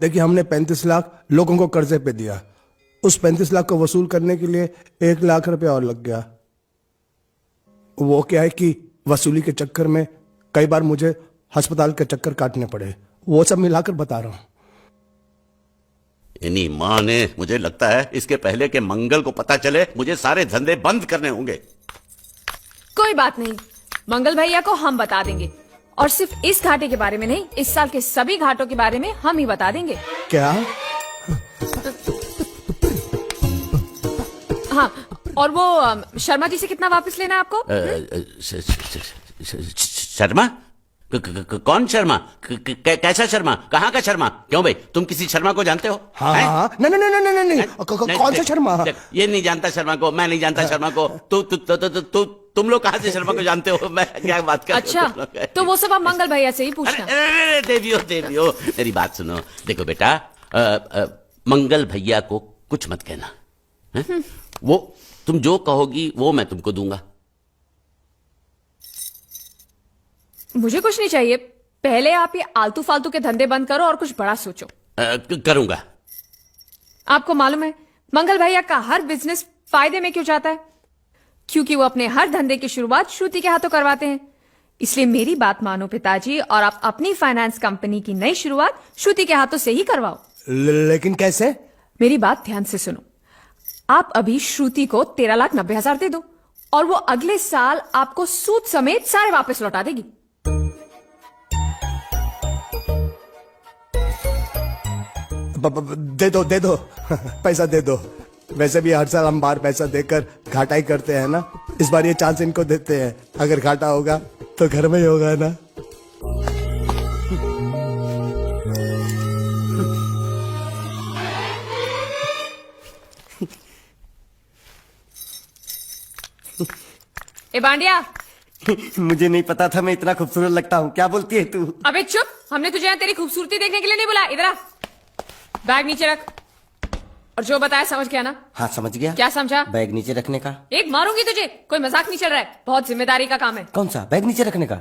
देखिए, हमने 35 लाख लोगों को कर्जे पे दिया। उस 35 लाख को वसूल करने के लिए 1 लाख रुपए और लग गया। वो क्या है कि वसूली के चक्कर में कई बार मुझे अस्पताल के चक्कर काटने पड़े। वो सब मिलाकर बता रहा हूं। इन्हीं माँ ने, मुझे लगता है इसके पहले के मंगल को पता चले मुझे सारे धंधे बंद करने होंगे। कोई बात नहीं, मंगल भैया को हम बता देंगे। और सिर्फ इस घाटे के बारे में नहीं, इस साल के सभी घाटों के बारे में हम ही बता देंगे। क्या? हाँ, और वो शर्मा जी से कितना वापस लेना है आपको? शर्मा? कौन शर्मा? कैसा शर्मा? कहाँ का शर्मा? क्यों भाई, तुम किसी शर्मा को जानते हो? हाँ हाँ, नहीं नहीं नहीं नहीं नहीं, कौन सा शर्मा? ये नहीं जानता शर्मा को, मैं नहीं जानता शर्मा को। तुम लोग कहाँ से शर्मा को जानते हो? मैं क्या बात कर अच्छा, तो वो सब आप मंगल भैया से ही पूछना। देवियो, मेरी बात सुनो। देखो बेटा, मंगल भैया को कुछ मत कहना है? वो तुम जो कहोगी वो मैं तुमको दूंगा। मुझे कुछ नहीं चाहिए, पहले आप ये आलतू फालतू के धंधे बंद करो और कुछ बड़ा सोचो। करूंगा। आपको मालूम है मंगल भैया का हर बिजनेस फायदे में क्यों जाता है? क्योंकि वो अपने हर धंधे की शुरुआत श्रुति के हाथों करवाते हैं। इसलिए मेरी बात मानो पिताजी, और आप अपनी फाइनेंस कंपनी की नई शुरुआत श्रुति के हाथों से ही करवाओ। लेकिन कैसे? मेरी बात ध्यान से सुनो। आप अभी श्रुति को 13,90,000 दे दो और वो अगले साल आपको सूद समेत सारे वापस लौटा देगी। दे दो पैसा दे दो। वैसे भी हर साल हम बाहर पैसा देकर घाटा ही करते हैं ना। इस बार ये चांस इनको देते हैं। अगर घाटा होगा तो घर में ही होगा ना। ए बांडिया, मुझे नहीं पता था मैं इतना खूबसूरत लगता हूँ। क्या बोलती है तू? अबे चुप, हमने तुझे यहाँ तेरी खूबसूरती देखने के लिए नहीं बुलाया। इधर आ, बैग नीचे रख। और जो बताया समझ गया ना? हाँ समझ गया। क्या समझा? बैग नीचे रखने का। एक मारूंगी तुझे, कोई मजाक नहीं चल रहा है, बहुत जिम्मेदारी का काम है। कौन सा? बैग नीचे रखने का।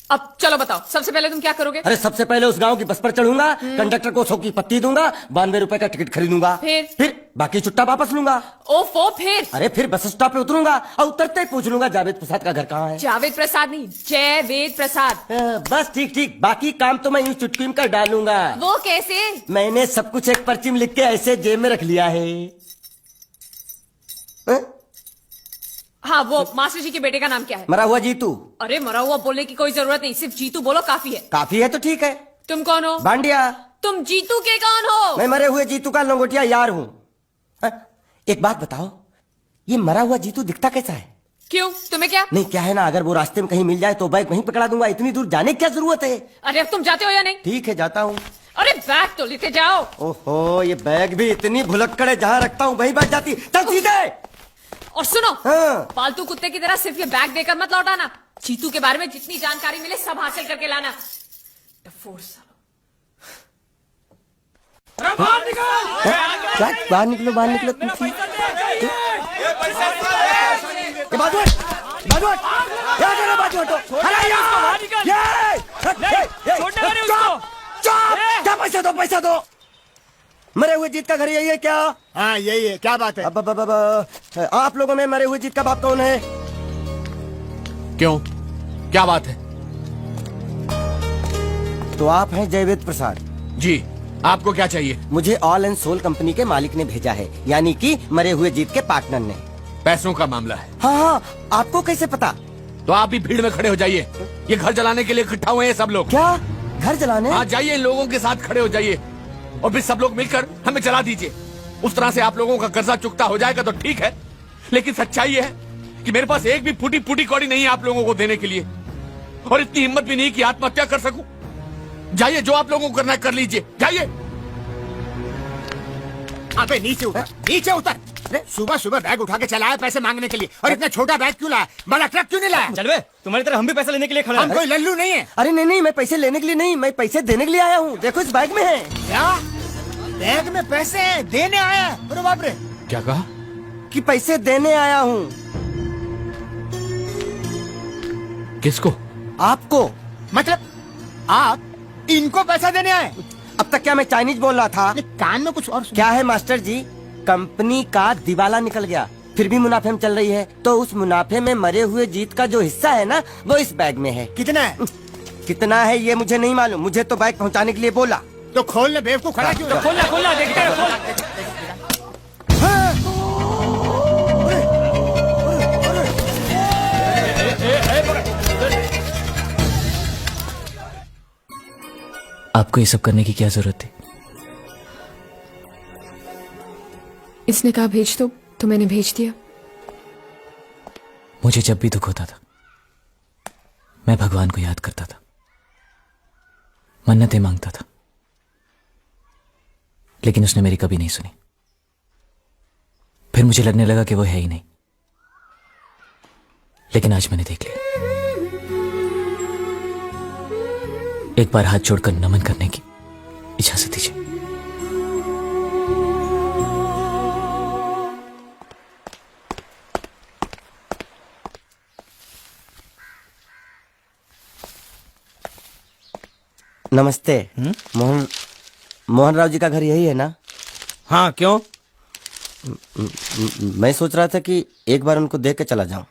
अब चलो बताओ, सबसे पहले तुम क्या करोगे? अरे सबसे पहले उस गांव की बस पर चढ़ूंगा, कंडक्टर को 100 की पत्ती दूंगा, 92 रुपए का टिकट खरीदूंगा। फिर बाकी चुट्टा वापस लूंगा। ओफो, फिर? अरे फिर बस स्टॉप पे उतरूंगा और उतरते ही पूछ लूंगा जावेद प्रसाद का घर कहाँ है। जावेद प्रसाद नहीं, जयवेद प्रसाद। बस ठीक ठीक, बाकी काम तो मैं यूं चुटकी में कर डालूंगा। वो कैसे? मैंने सब कुछ एक पर्ची में लिख के ऐसे जेब में रख लिया है। हाँ, वो मास्टर जी के बेटे का नाम क्या है? मरा हुआ जीतू। अरे मरा हुआ बोलने की कोई जरूरत नहीं, सिर्फ जीतू बोलो काफी है। काफी है तो ठीक है। तुम कौन हो? बांडिया। तुम जीतू के कौन हो? मैं मरे हुए जीतू का लंगोटिया यार हूँ। एक बात बताओ, ये मरा हुआ जीतू दिखता कैसा है? क्यों, तुम्हें क्या? नहीं क्या है ना, अगर वो रास्ते में कहीं मिल जाए तो बैग वहीं पकड़ा दूंगा। इतनी दूर जाने की क्या जरूरत है? अरे अब तुम जाते हो या नहीं? ठीक है जाता हूँ। अरे बैग तो लेते जाओ। ओहो, ये बैग भी इतनी भुलक्कड़ है, जहाँ रखता हूँ वहीं बैठ जाती। चल सीधे। और सुनो, हाँ। पालतू कुत्ते की तरह सिर्फ ये बैग देकर मत लौटाना। जीतू के बारे में जितनी जानकारी मिले सब हासिल करके लाना। बाहर निकलो, बाहर निकलो तुम। बाजू हट, बाजू हट, बाजू हटो। क्या पैसा दो, पैसा दो। मरे हुए जीत का घर यही है क्या? हाँ यही है। क्या बात है? आप लोगों में मरे हुए जीत का बाप कौन है? क्यों, क्या बात है? तो आप हैं जयवेद प्रसाद जी, आपको क्या चाहिए? मुझे ऑल एंड सोल कंपनी के मालिक ने भेजा है, यानी कि मरे हुए जीत के पार्टनर ने। पैसों का मामला है। हाँ हाँ, आपको कैसे पता? तो आप भी भीड़ में खड़े हो जाइए। ये घर जलाने के लिए इकट्ठा हुए हैं सब लोग। क्या घर जलाने? हाँ जाइए, इन लोगों के साथ खड़े हो जाइए और फिर सब लोग मिलकर हमें जला दीजिए। उस तरह से आप लोगों का कर्जा चुकता हो जाएगा तो ठीक है, लेकिन सच्चाई है कि मेरे पास एक भी फूटी फूटी कौड़ी नहीं है आप लोगों को देने के लिए, और इतनी हिम्मत भी नहीं कि आत्महत्या कर सकूं। जाइए, जो आप लोगों को करना है कर लीजिए, जाइए। अबे नीचे उतर, नीचे उतर। सुबह सुबह बैग उठा के चला है पैसे मांगने के लिए, और इतना छोटा बैग क्यों लाया? बड़ा ट्रक क्यों नहीं लाया? चल बे, तुम्हारी तरह हम भी पैसे लेने के लिए खड़े हैं। हम कोई लल्लू नहीं है। अरे नहीं नहीं, मैं पैसे लेने के लिए नहीं, मैं पैसे देने के लिए आया हूँ। देखो इस बैग में है। क्या बैग में पैसे हैं? देने आया? अरे बाप रे। क्या कहा? कि पैसे देने आया हूँ। किसको? आपको। मतलब आप इनको पैसा देने आए? अब तक क्या मैं चाइनीज बोल रहा था? कान में कुछ और सुना। क्या है मास्टर जी, कंपनी का दिवाला निकल गया, फिर भी मुनाफे में चल रही है, तो उस मुनाफे में मरे हुए जीत का जो हिस्सा है ना, वो इस बैग में है। कितना है? कितना है ये मुझे नहीं मालूम, मुझे तो बैग पहुंचाने के लिए बोला। तो खोल ले, बेवकूफ खड़ा क्यों है? खोलना खोलना देखते हैं, खोल। आपको ये सब करने की क्या जरूरत थी? इसने कहा भेज दो तो मैंने भेज दिया। मुझे जब भी दुख होता था मैं भगवान को याद करता था, मन्नतें मांगता था, लेकिन उसने मेरी कभी नहीं सुनी। फिर मुझे लगने लगा कि वो है ही नहीं, लेकिन आज मैंने देख लिया। एक बार हाथ जोड़कर नमन करने की इजाजत दीजिए। नमस्ते। मोहन राव जी का घर यही है ना? हाँ, क्यों? मैं सोच रहा था कि एक बार उनको देख के चला जाऊं।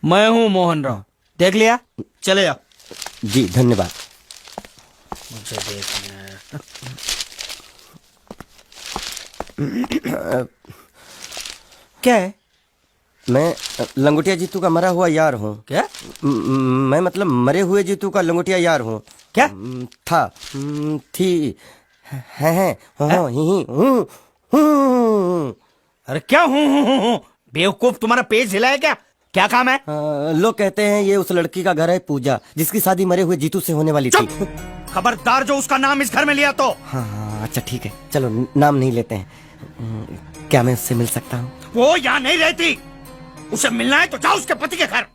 मैं हूँ मोहन राव, देख लिया, चले जाओ। जी धन्यवाद। मुझे देखना है। क्या है? मैं लंगोटिया जीतू का मरा हुआ यार हूँ। क्या? मैं मतलब मरे हुए जीतू का लंगोटिया यार हूँ। क्या? था, थी, है, हो, ही, हूँ। अरे क्या हूँ? बेवकूफ, तुम्हारा पेट हिला है क्या? क्या काम है? लोग कहते हैं ये उस लड़की का घर है पूजा, जिसकी शादी मरे हुए जीतू से होने वाली थी। खबरदार जो उसका नाम इस घर में लिया तो। हाँ अच्छा ठीक है, चलो नाम नहीं लेते हैं। क्या मैं उससे मिल सकता हूँ? वो यहाँ नहीं रहती, उसे मिलना है तो जाओ उसके पति के घर।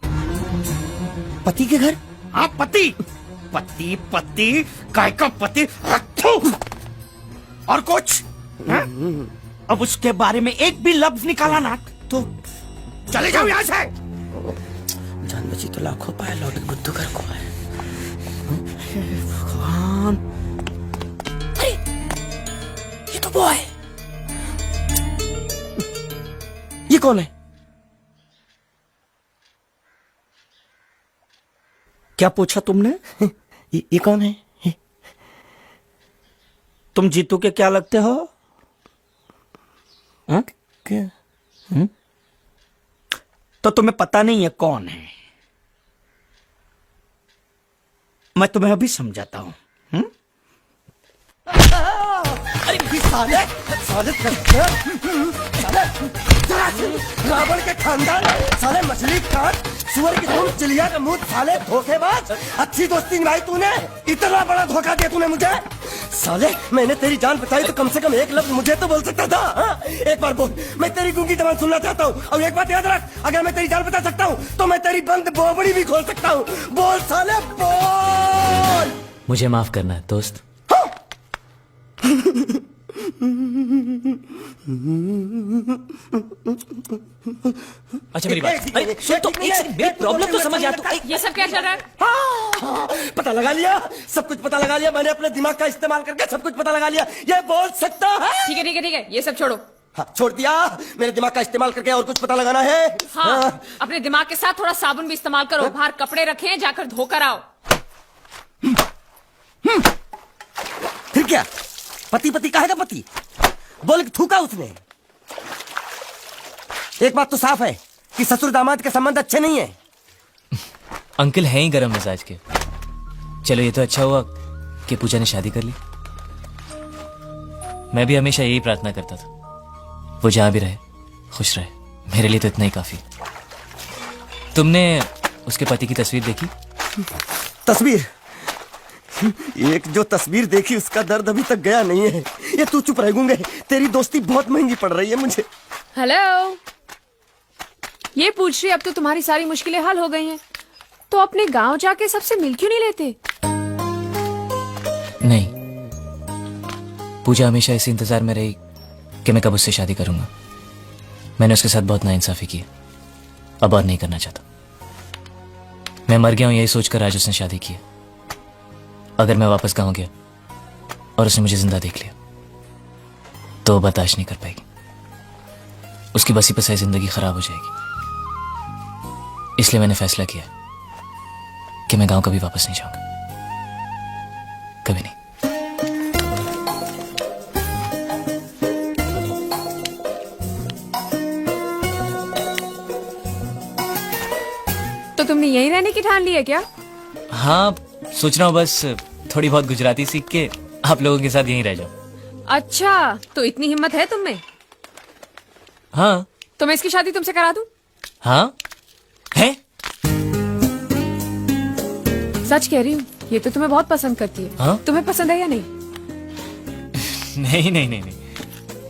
पति के घर? हाँ, पति पति पति काय का पति। और कुछ हाँ? अब उसके बारे में एक भी लफ्ज निकाला ना तो चले जाओ यहाँ से। जान बची तो लाखों पाए, लौट बुद्धू घर को आए। भगवान, ये तो वो है। ये कौन है? क्या पूछा तुमने? ये कौन है? तुम जीतू के क्या लगते हो? हाँ? क्या? तो तुम्हें पता नहीं है कौन है? मैं तुम्हें अभी समझाता हूं। अरे साले साले रावण के खानदान, साले मछली काट, सुअर की तुम, चिड़िया का मुंह, साले धोखेबाज। अच्छी दोस्ती निभाई तूने, इतना बड़ा धोखा दिया तूने मुझे। साले मैंने तेरी जान बचाई तो कम से कम एक लफ्ज मुझे तो बोल सकता था। हाँ? एक बार बोल, मैं तेरी गूंगी जबान सुनना चाहता हूँ। और एक बात याद रख, अगर मैं तेरी जान बचा सकता हूँ तो मैं तेरी बंद बोबड़ी भी खोल सकता हूँ। बोल साले बोल। मुझे माफ करना है दोस्त। अच्छा मेरी बात, अरे सुन तो, एक सेकंड, मेरी प्रॉब्लम तो समझ आ तू। ये सब क्या चल रहा है? हाँ, पता लगा लिया, सब कुछ पता लगा लिया मैंने, अपने दिमाग का इस्तेमाल करके सब कुछ पता लगा लिया। ये बोल सकता है? ठीक है ठीक है ठीक है, ये सब छोड़ो। हाँ, छोड़ दिया। मेरे दिमाग का इस्तेमाल करके और कुछ पता लगाना है? हाँ, अपने दिमाग के साथ थोड़ा साबुन भी इस्तेमाल करो। बाहर कपड़े रखे हैं, जाकर धोकर आओ। फिर क्या? पति पति कहेगा पति, बोल के थूका उसने। एक बात तो साफ है कि ससुर दामाद के संबंध अच्छे नहीं है। अंकल हैं ही गरम मिजाज के। चलो ये तो अच्छा हुआ कि पूजा ने शादी कर ली। मैं भी हमेशा यही प्रार्थना करता था, वो जहां भी रहे खुश रहे, मेरे लिए तो इतना ही काफी। तुमने उसके पति की तस्वीर देखी? तस्वीर? एक जो तस्वीर देखी उसका दर्द अभी तक गया नहीं है। ये तू चुप रह गूंगे, तेरी दोस्ती बहुत महंगी पड़ रही है मुझे। हेलो, ये पूछ रही अब तो तुम्हारी सारी मुश्किलें हल हो गई हैं, तो अपने गांव जाके सबसे मिल क्यों नहीं लेते? नहीं, पूजा हमेशा इसी इंतजार में रही कि मैं कब उससे शादी करूंगा। मैंने उसके साथ बहुत नाइंसाफी की, अब और नहीं करना चाहता। मैं मर गया हूं यही सोचकर आज उसने शादी की है। अगर मैं वापस गांव गया और उसने मुझे जिंदा देख लिया तो वो बर्दाश्त नहीं कर पाएगी। उसकी बसी बसाई जिंदगी खराब हो जाएगी। इसलिए मैंने फैसला किया कि मैं गांव कभी वापस नहीं जाऊंगा, कभी नहीं। तो तुमने यहीं रहने की ठान ली है क्या? हाँ, सोच रहा हूँ बस थोड़ी बहुत गुजराती सीख के आप लोगों के साथ यहीं रह जाऊं। अच्छा, तो इतनी हिम्मत है तुम में? हाँ तो मैं इसकी शादी तुमसे करा दूं? हाँ है। सच कह रही हूँ, ये तो तुम्हें बहुत पसंद करती है। हाँ? तुम्हें पसंद है या नहीं? नहीं नहीं नहीं नहीं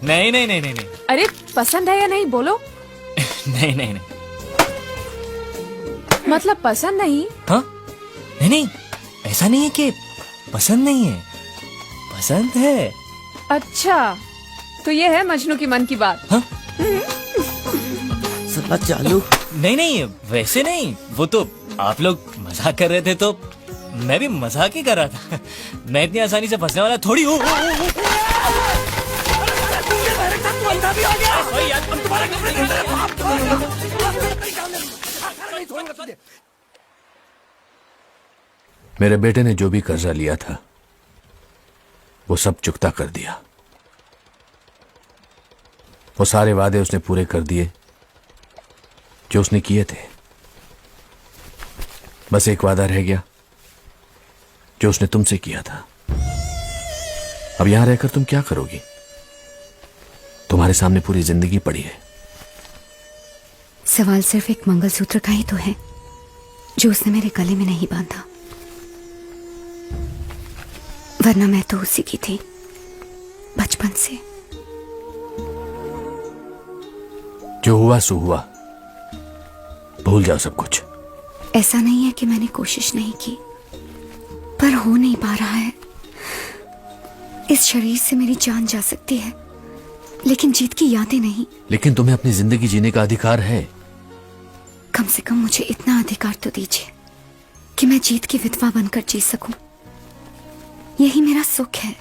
नहीं नहीं नहीं नहीं नहीं अरे पसंद है या नहीं बोलो। नहीं नहीं नहीं। मतलब पसंद नहीं? हाँ नहीं नहीं, ऐसा नहीं है कि पसंद नहीं है, पसंद है। अच्छा, तो ये है मजनू की मन की बात। हाँ? साला चालू। नहीं नहीं, वैसे नहीं, वो तो आप लोग मजाक कर रहे थे तो मैं भी मजाक ही कर रहा था। मैं इतनी आसानी से फंसने वाला थोड़ी हूँ। मेरे बेटे ने जो भी कर्जा लिया था वो सब चुकता कर दिया। वो सारे वादे उसने पूरे कर दिए जो उसने किए थे। बस एक वादा रह गया जो उसने तुमसे किया था। अब यहां रहकर तुम क्या करोगी? तुम्हारे सामने पूरी जिंदगी पड़ी है। सवाल सिर्फ एक मंगलसूत्र का ही तो है जो उसने मेरे गले में नहीं बांधा, वरना मैं तो उसी की थी बचपन से। जो हुआ सो हुआ, भूल जाओ सब कुछ। ऐसा नहीं है कि मैंने कोशिश नहीं की, पर हो नहीं पा रहा है। इस शरीर से मेरी जान जा सकती है लेकिन जीत की यादें नहीं। लेकिन तुम्हें अपनी जिंदगी जीने का अधिकार है। कम से कम मुझे इतना अधिकार तो दीजिए कि मैं जीत की विधवा बनकर जी सकूं। यही मेरा सुख है।